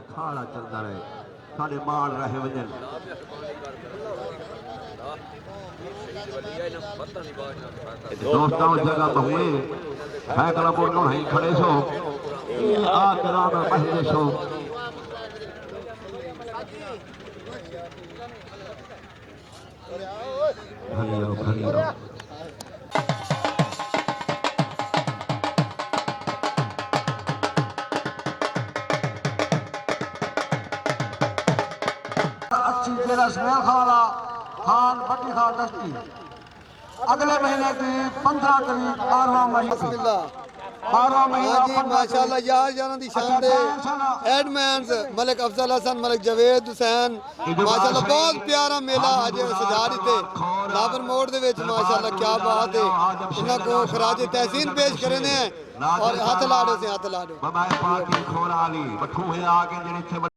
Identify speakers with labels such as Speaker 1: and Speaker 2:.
Speaker 1: अखाड़ा चलता रहे साढ़े मान रहे वजन दोस्तों जगह बहुए है कलापुर नो है खड़े सो आ ग्राम पहले सो खलियो खान फटी खान दस्ती अगले महीने की 15 तारीख 12वां महीना
Speaker 2: जी माशाल्लाह यार जाना दी शान दे एडमैन्स मलिक अफजल हसन मलिक जवेद हुसैन माशाल्लाह बहुत प्यारा मेला आज सजा दिते लाबर मोड़ दे विच माशाल्लाह क्या बात है इन्हां को खराज तहसीन पेश करने और हाथ ला दो से हाथ ला दो